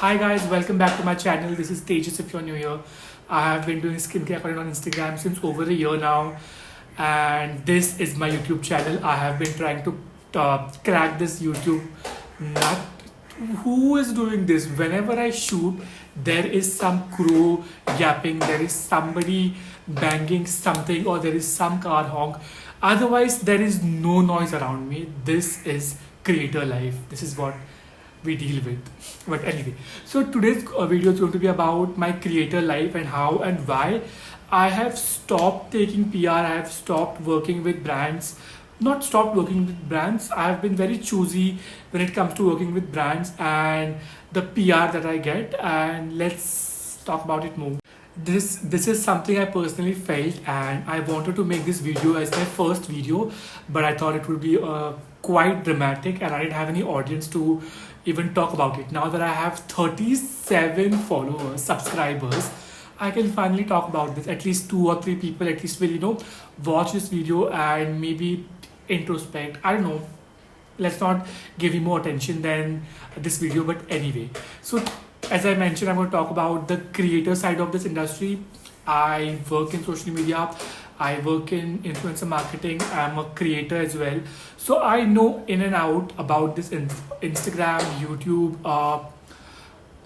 Hi guys, welcome back to my channel. This is Tejas if you're new here. I have been doing skincare content on Instagram since over a year now, and this is my YouTube channel. I have been trying to crack this YouTube nut. Who is doing this? Whenever I shoot, there is some crow yapping, there is somebody banging something, or there is some car honk. Otherwise, there is no noise around me. This is creator life. This is what we deal with. But anyway, so today's video is going to be about my creator life and how and why I have stopped taking PR. I have stopped working with brands. Not stopped working with brands. I have been very choosy when it comes to working with brands and the PR that I get. And let's talk about it more. This is something I personally felt, and I wanted to make this video as my first video, but I thought it would be quite dramatic, and I didn't have any audience to even talk about it. Now that I have 37 followers, subscribers, I can finally talk about this. At least 2 or 3 people at least will watch this video and maybe introspect. I don't know, let's not give you more attention than this video, but anyway. So as I mentioned, I'm going to talk about the creator side of this industry. I work in social media, I work in influencer marketing, I'm a creator as well. So I know in and out about this Instagram, YouTube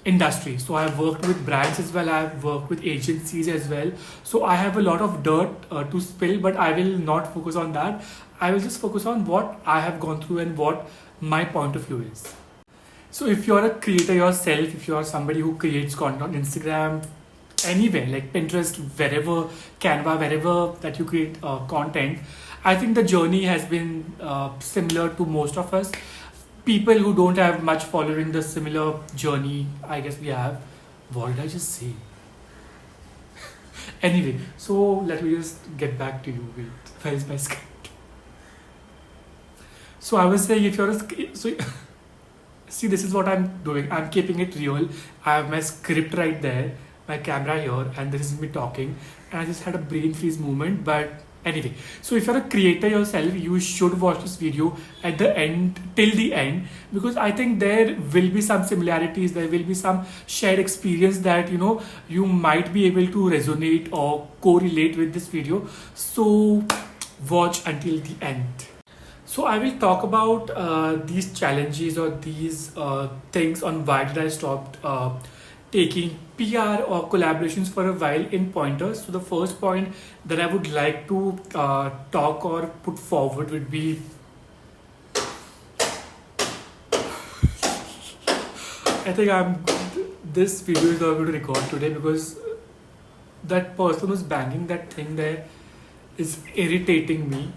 industry. So I've worked with brands as well, I've worked with agencies as well. So I have a lot of dirt to spill, but I will not focus on that. I will just focus on what I have gone through and what my point of view is. So if you're a creator yourself, if you're somebody who creates content on Instagram, anywhere like Pinterest, wherever, Canva, wherever that you create content, I think the journey has been similar to most of us. People who don't have much following the similar journey, I guess we have. What did I just say? Anyway, so let me just get back to you. Wait, where is my script? So I was saying, if you're see, this is what I'm doing. I'm keeping it real. I have my script right there, my camera here, and this is me talking. And I just had a brain freeze moment. But anyway, so if you're a creator yourself, you should watch this video at the end, till the end, because I think there will be some similarities. There will be some shared experience that you might be able to resonate or correlate with this video. So watch until the end. So I will talk about these challenges or these things on why did I stop taking PR or collaborations for a while in pointers. So the first point that I would like to talk or put forward would be, I think this video is not going to record today because that person who's banging that thing there is irritating me.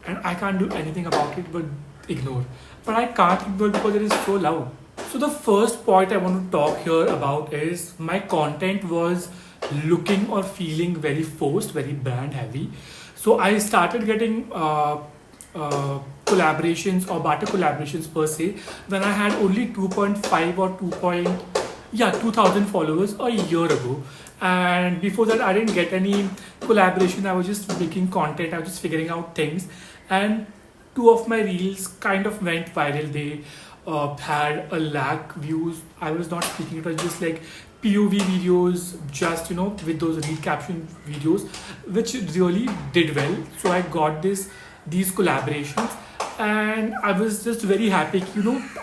And I can't do anything about it but ignore. But I can't ignore because it is so loud. So the first point I want to talk here about is my content was looking or feeling very forced, very brand heavy. So I started getting collaborations or barter collaborations per se when I had only 2.5 or 2,000 followers a year ago. And before that, I didn't get any collaboration. I was just making content. I was just figuring out things. And 2 of my reels kind of went viral. They had a lakh views. I was not speaking. It was just like POV videos, just with those reel caption videos, which really did well. So I got these collaborations, and I was just very happy.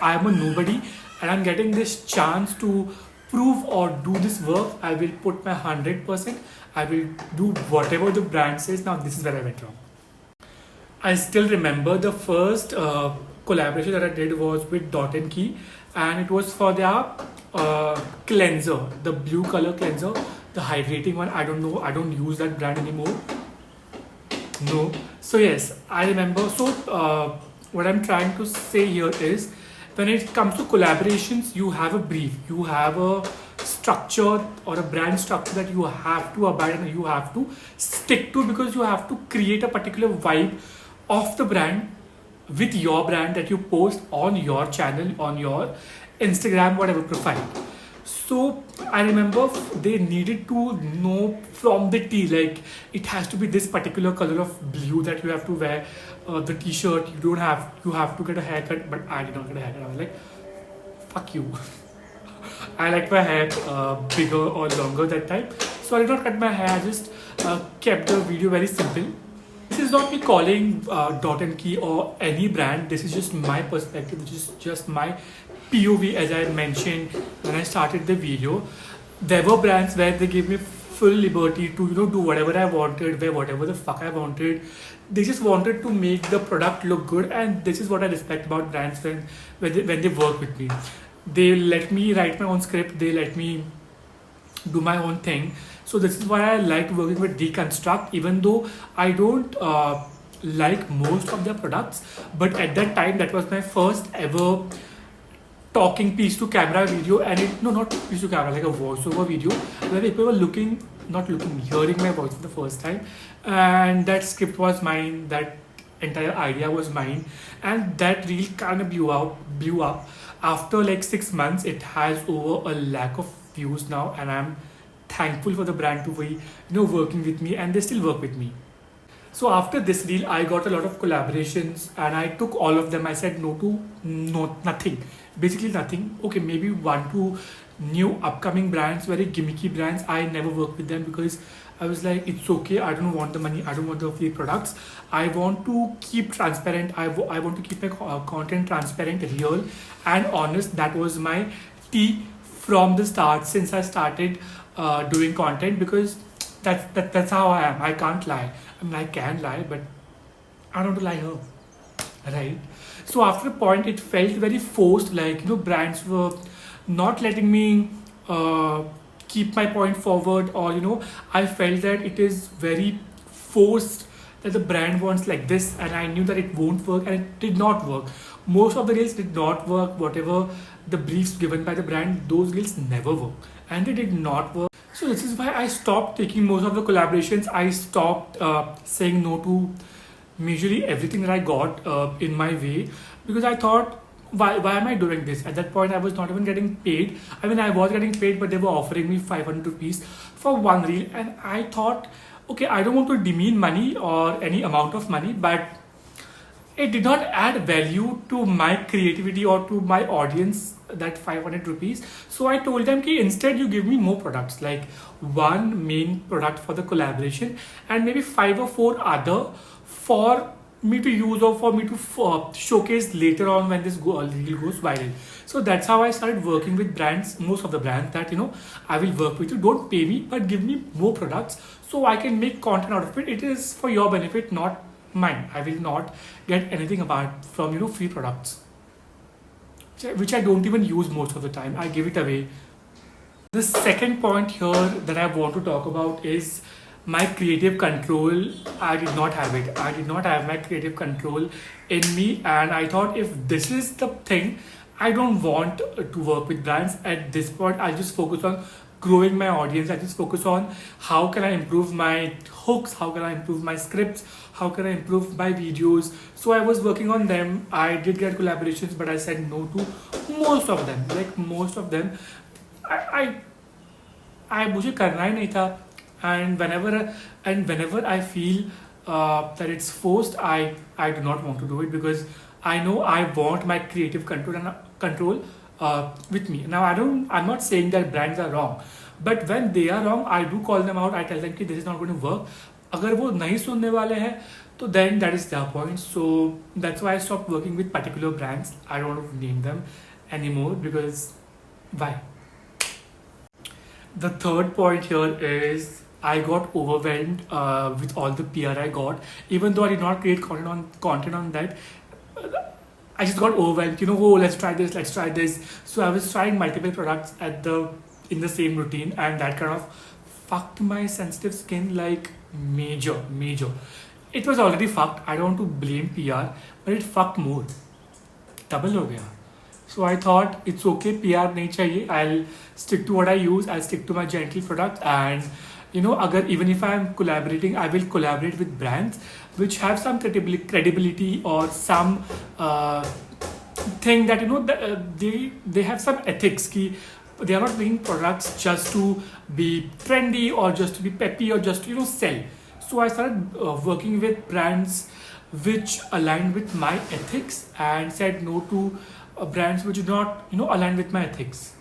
I am a nobody, and I'm getting this chance to prove or do this work. I will put my 100%. I will do whatever the brand says. Now this is where I went wrong. I still remember the first collaboration that I did was with Dot and Key, and it was for their cleanser, the blue color cleanser, the hydrating one. I don't know, I don't use that brand anymore. No. So yes, I remember. So what I'm trying to say here is, when it comes to collaborations, you have a brief, you have a structure or a brand structure that you have to abide and you have to stick to, because you have to create a particular vibe of the brand with your brand that you post on your channel, on your Instagram, whatever profile. So I remember they needed to know from the T, like it has to be this particular color of blue that you have to wear the t-shirt. You have to get a haircut, but I did not get a haircut. I was like, fuck you. I like my hair bigger or longer that time. So I did not cut my hair, I just kept the video very simple. This is not me calling Dot and Key or any brand. This is just my perspective, which is just my POV, as I mentioned when I started the video. There were brands where they gave me full liberty to do whatever I wanted, wear whatever the fuck I wanted. They just wanted to make the product look good, and this is what I respect about brands when they work with me. They let me write my own script. They let me do my own thing. So this is why I like working with Deconstruct, even though I don't like most of their products. But at that time, that was my first ever talking piece to camera video, and not piece to camera, like a voiceover video where people were hearing my voice for the first time. And that script was mine, that entire idea was mine, and that reel kind of blew up. After like 6 months, it has over a lakh of views now, and I'm thankful for the brand to be working with me, and they still work with me. So after this reel, I got a lot of collaborations, and I took all of them. I said no to nothing, basically nothing. Okay, maybe 1-2 new upcoming brands, very gimmicky brands. I never work with them because I was like, it's okay. I don't want the money. I don't want the free products. I want to keep transparent. I want to keep my content transparent, real, and honest. That was my T from the start, since I started doing content, because that's how I am. I can't lie. I mean, I can lie, but I don't want to lie here, right? So after a point, it felt very forced. Like brands were not letting me keep my point forward, or I felt that it is very forced, that the brand wants like this, and I knew that it won't work, and it did not work. Most of the reels did not work. Whatever the briefs given by the brand, those reels never work, and they did not work. So this is why I stopped taking most of the collaborations. I stopped saying no to majorly everything that I got in my way, because I thought, why am I doing this? At that point, I was not even getting paid. I mean, I was getting paid, but they were offering me 500 rupees for one reel, and I thought, okay, I don't want to demean money or any amount of money, but it did not add value to my creativity or to my audience, that 500 rupees. So I told them, ki instead you give me more products, like one main product for the collaboration, and maybe 5 or 4 other for me to use, or for me to showcase later on when this reel goes viral. So that's how I started working with brands, most of the brands, that I will work with you. Don't pay me, but give me more products so I can make content out of it. It is for your benefit, not mine. I will not get anything apart from free products, which I don't even use most of the time. I give it away. The second point here that I want to talk about is my creative control. I did not have it. I did not have my creative control in me, and I thought, if this is the thing, I don't want to work with brands. At this point, I just focus on growing my audience. I just focus on how can I improve my hooks, how can I improve my scripts, how can I improve my videos. So I was working on them. I did get collaborations, but I said no to most of them. Like most of them, I मुझे करना ही नहीं था. And whenever I feel that it's forced, I do not want to do it, because I know I want my creative control with me. Now I'm not saying that brands are wrong, but when they are wrong, I do call them out. I tell them कि this is not going to work. अगर वो नहीं सुनने वाले हैं, तो then that is their point. So that's why I stopped working with particular brands. I don't want to name them anymore, because why? The third point here is I got overwhelmed with all the PR I got. Even though I did not create content on that, I just got overwhelmed. Oh, let's try this. So I was trying multiple products in the same routine, and that kind of fucked my sensitive skin like major. It was already fucked. I don't want to blame PR, but it fucked more. Double हो गया. So I thought, it's okay, PR नहीं चाहिए. I'll stick to what I use. I'll stick to my gentle products, and even if I'm collaborating, I will collaborate with brands which have some credibility or some thing that they have some ethics. Ki they are not making products just to be trendy or just to be peppy or just to sell. So I started working with brands which aligned with my ethics, and said no to brands which do not align with my ethics.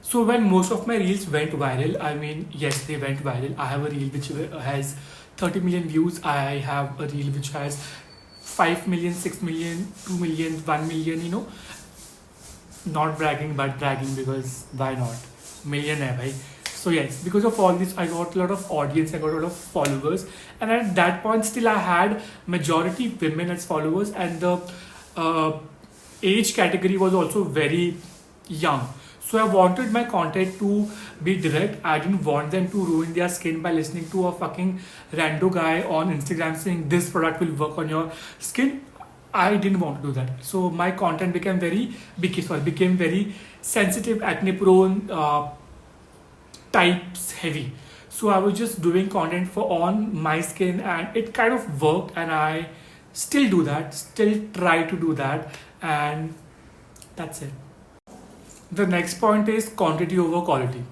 So when most of my reels went viral, I mean, yes, they went viral. I have a reel which has 30 million views. I have a reel which has 5 million, 6 million, 2 million, 1 million, not bragging, but bragging because why not? Millionaire, bhai. So yes, because of all this, I got a lot of audience, I got a lot of followers, and at that point, still I had majority women as followers, and the uh, age category was also very young. So I wanted my content to be direct. I didn't want them to ruin their skin by listening to a fucking rando guy on Instagram saying this product will work on your skin. I didn't want to do that. So my content became very sensitive, acne prone, types heavy. So I was just doing content for on my skin, and it kind of worked, and I still do that, still try to do that, and that's it. The next point is quantity over quality.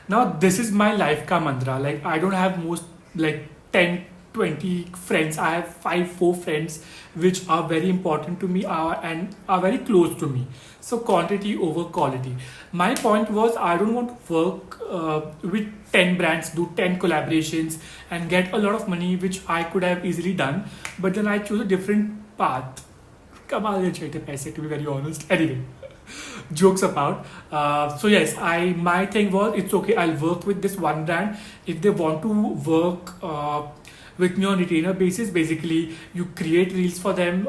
Now this is my life ka mantra. Like I don't have most like 10, 20 friends. I have 4 friends which are very important to me and are very close to me. So quantity over quality. My point was I don't want to work with 10 brands, do 10 collaborations and get a lot of money which I could have easily done. But then I chose a different path. Kamal paise, to be very honest. Anyway, jokes apart. So yes, I my thing was it's okay. I'll work with this one brand if they want to work with me on retainer basis. Basically, you create reels for them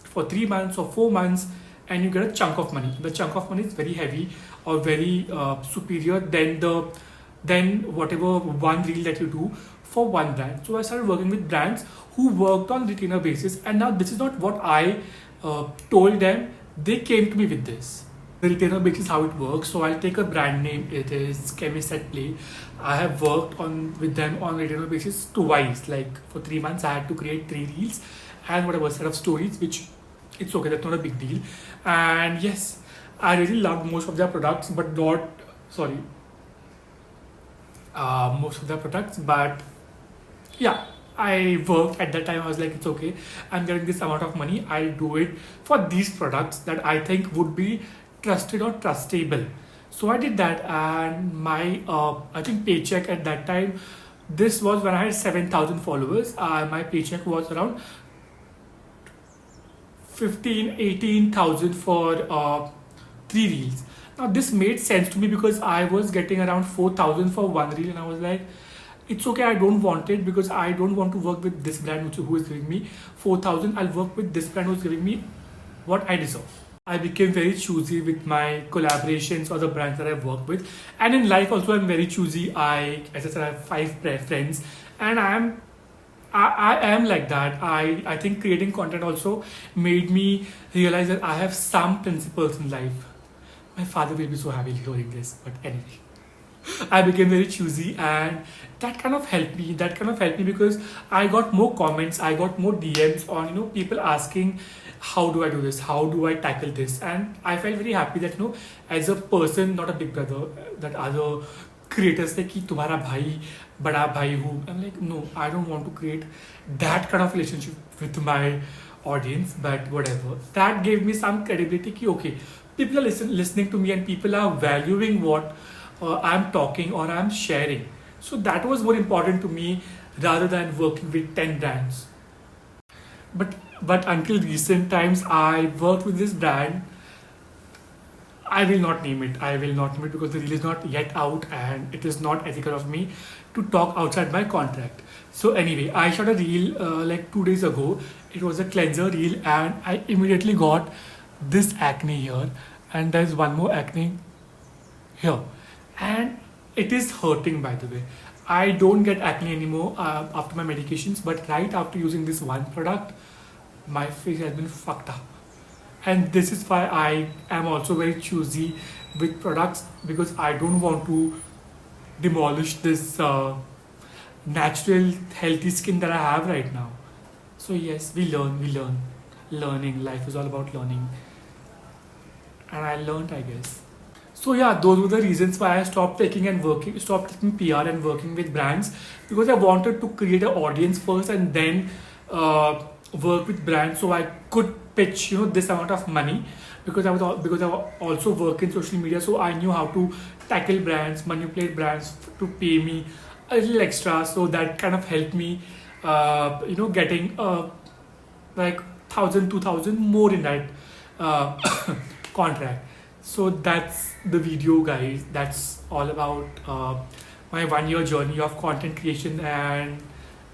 for 3 months or 4 months, and you get a chunk of money. The chunk of money is very heavy or very superior than whatever one reel that you do for one brand. So I started working with brands who worked on retainer basis, and now this is not what I told them. They came to me with this. The retainer basis how it works. So I'll take a brand name. It is Chemist at Play. I have worked on with them on retainer basis twice. Like for 3 months, I had to create 3 reels and whatever set of stories, which it's okay. That's not a big deal. And yes, I really loved most of their products, but not sorry. Most of their products, but yeah, I worked at that time. I was like, it's okay, I'm getting this amount of money, I'll do it for these products that I think would be trusted or trustable. So I did that, and my I think paycheck at that time, this was when I had 7,000 followers. My paycheck was around 18,000 for 3 reels. Now this made sense to me because I was getting around 4,000 for one reel, and I was like, it's okay, I don't want it because I don't want to work with this brand who is giving me 4,000. I'll work with this brand who's giving me what I deserve. I became very choosy with my collaborations or the brands that I work with, and in life also I'm very choosy. As I said, I have 5 friends, and I am like that. I think creating content also made me realize that I have some principles in life. My father will be so happy hearing this, but anyway. I became very choosy, and that kind of helped me. That kind of helped me because I got more comments, I got more DMs on people asking, how do I do this? How do I tackle this? And I felt very happy that as a person, not a big brother, that other creators say कि तुम्हारा भाई बड़ा भाई हूँ. I'm like, no, I don't want to create that kind of relationship with my audience, but whatever. That gave me some credibility कि okay, people are listening to me, and people are valuing what I'm talking or I'm sharing. So that was more important to me rather than working with 10 brands. But until recent times, I worked with this brand. I will not name it. I will not name it because the reel is not yet out, and it is not ethical of me to talk outside my contract. So anyway, I shot a reel like 2 days ago. It was a cleanser reel, and I immediately got this acne here, and there's one more acne here, and it is hurting, by the way. I don't get acne anymore after my medications, but right after using this one product, my face has been fucked up. And this is why I am also very choosy with products, because I don't want to demolish this natural healthy skin that I have right now. So yes, we learn. Learning, life is all about learning, and I learned, I guess. So yeah, those were the reasons why I stopped stopped taking PR and working with brands, because I wanted to create an audience first and then work with brands so I could pitch this amount of money, because I was also working in social media, so I knew how to tackle brands, manipulate brands to pay me a little extra. So that kind of helped me, getting like 1,000, 2,000 more in that uh, contract. So that's the video, guys. That's all about my 1 year journey of content creation and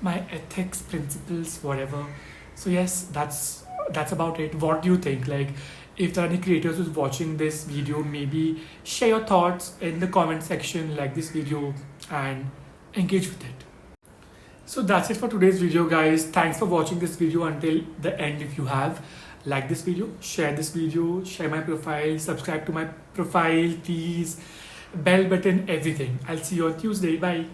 my ethics, principles, whatever. So yes, that's about it. What do you think? Like, if there are any creators who's watching this video, maybe share your thoughts in the comment section, like this video, and engage with it. So that's it for today's video, guys. Thanks for watching this video until the end. If you have, like this video, share my profile, subscribe to my profile, please, bell button, everything. I'll see you on Tuesday. Bye.